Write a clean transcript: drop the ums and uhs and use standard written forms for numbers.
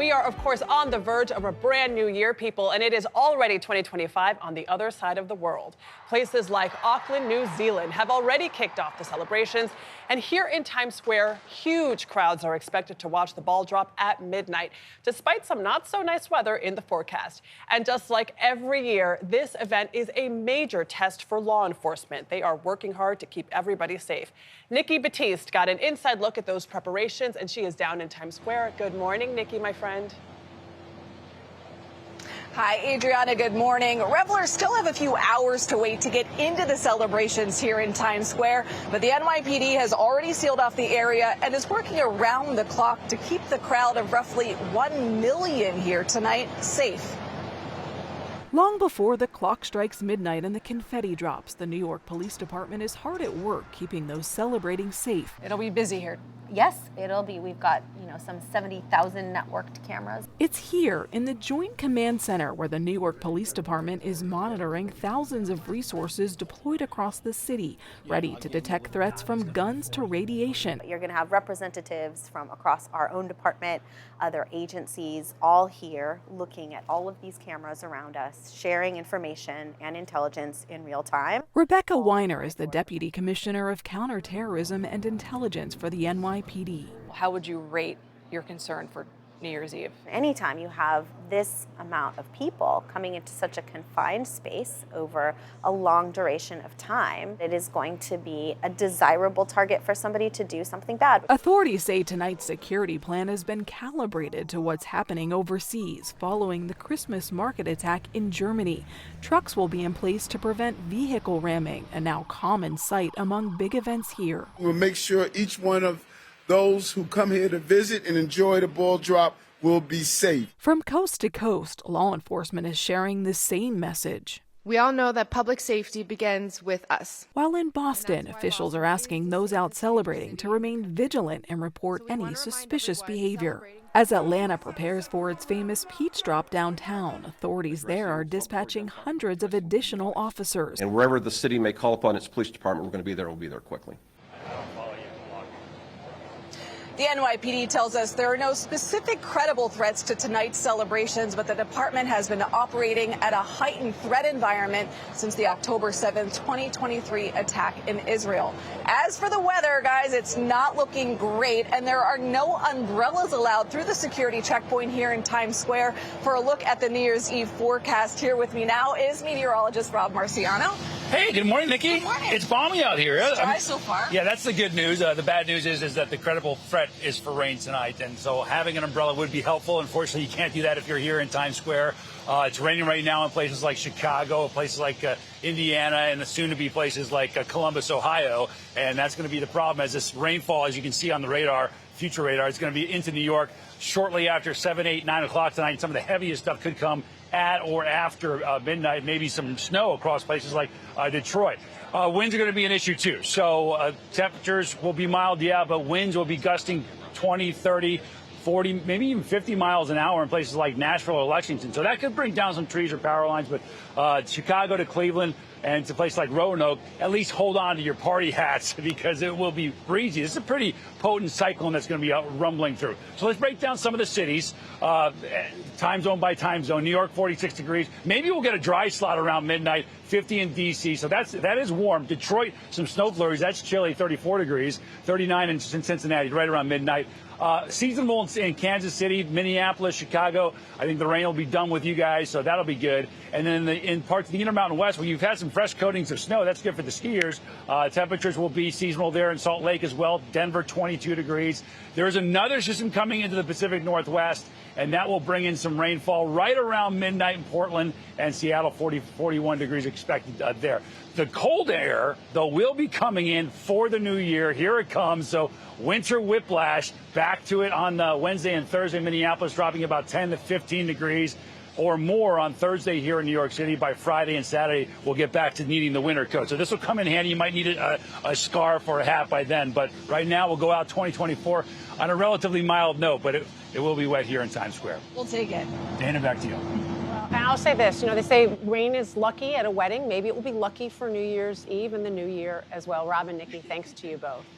We are, of course, on the verge of a brand new year, people, and it is already 2025 on the other side of the world. Places like Auckland, New Zealand have already kicked off the celebrations, and here in Times Square, huge crowds are expected to watch the ball drop at midnight, despite some not so nice weather in the forecast. And just like every year, this event is a major test for law enforcement. They are working hard to keep everybody safe. Nikki Battiste got an inside look at those preparations, and she is down in Times Square. Good morning, Nikki, my friend. Hi, Adriana. Good morning. Revelers still have a few hours to wait to get into the celebrations here in Times Square, but the NYPD has already sealed off the area and is working around the clock to keep the crowd of roughly 1 million here tonight safe. Long before the clock strikes midnight and the confetti drops, the New York Police Department is hard at work keeping those celebrating safe. It'll be busy here. Yes, it'll be. We've got, some 70,000 networked cameras. It's here in the Joint Command Center where the New York Police Department is monitoring thousands of resources deployed across the city, ready to detect threats from guns to radiation. You're going to have representatives from across our own department, other agencies, all here looking at all of these cameras around us, sharing information and intelligence in real time. Rebecca Weiner is the Deputy Commissioner of Counterterrorism and Intelligence for the NYPD. How would you rate your concern for New Year's Eve? Anytime you have this amount of people coming into such a confined space over a long duration of time, it is going to be a desirable target for somebody to do something bad. Authorities say tonight's security plan has been calibrated to what's happening overseas following the Christmas market attack in Germany. Trucks will be in place to prevent vehicle ramming, a now common sight among big events here. We'll make sure each one of those who come here to visit and enjoy the ball drop will be safe. From coast to coast, law enforcement is sharing the same message. We all know that public safety begins with us. While in Boston, officials are asking those out celebrating to remain vigilant and report any suspicious behavior. As Atlanta prepares for its famous peach drop downtown, authorities there are dispatching hundreds of additional officers. And wherever the city may call upon its police department, we're going to be there. We'll be there quickly. The NYPD tells us there are no specific credible threats to tonight's celebrations, but the department has been operating at a heightened threat environment since the October 7th, 2023 attack in Israel. As for the weather, guys, it's not looking great, and there are no umbrellas allowed through the security checkpoint here in Times Square. For a look at the New Year's Eve forecast, here with me now is meteorologist Rob Marciano. Hey, good morning, Nikki. Good morning. It's balmy out here. It's dry so far. Yeah, that's the good news. The bad news is that the credible threat is for rain tonight, and so having an umbrella would be helpful. Unfortunately, you can't do that if you're here in Times Square. It's raining right now in places like Chicago, places like Indiana, and soon-to-be places like Columbus, Ohio, and that's going to be the problem as this rainfall, as you can see on the radar, future radar, it's going to be into New York shortly after 7, 8, 9 o'clock tonight. Some of the heaviest stuff could come at or after midnight, maybe some snow across places like Detroit. Winds are going to be an issue, too. So temperatures will be mild, yeah, but winds will be gusting 20, 30, 40, maybe even 50 miles an hour in places like Nashville or Lexington. So that could bring down some trees or power lines. But Chicago to Cleveland and to places like Roanoke, at least hold on to your party hats because it will be breezy. This is a pretty potent cyclone that's going to be rumbling through. So let's break down some of the cities, time zone by time zone. New York, 46 degrees. Maybe we'll get a dry slot around midnight, 50 in D.C. So that is warm. Detroit, some snow flurries. That's chilly, 34 degrees. 39 in Cincinnati, right around midnight. Seasonable in Kansas City, Minneapolis, Chicago. I think the rain will be done with you guys, so that'll be good. And then in parts of the Intermountain West, where you've had some fresh coatings of snow, that's good for the skiers. Temperatures will be seasonal there in Salt Lake as well. Denver, 22 degrees. There is another system coming into the Pacific Northwest, and that will bring in some rainfall right around midnight in Portland and Seattle, 41 degrees expected there. The cold air, though, will be coming in for the new year. Here it comes. So winter whiplash, back to it on Wednesday and Thursday. Minneapolis dropping about 10 to 15 degrees or more on Thursday here in New York City. By Friday and Saturday, we'll get back to needing the winter coat. So this will come in handy. You might need a scarf or a hat by then. But right now, we'll go out 2024 on a relatively mild note. But it will be wet here in Times Square. We'll take it. Dana, back to you. And I'll say this, they say rain is lucky at a wedding. Maybe it will be lucky for New Year's Eve and the new year as well. Rob and Nikki, thanks to you both.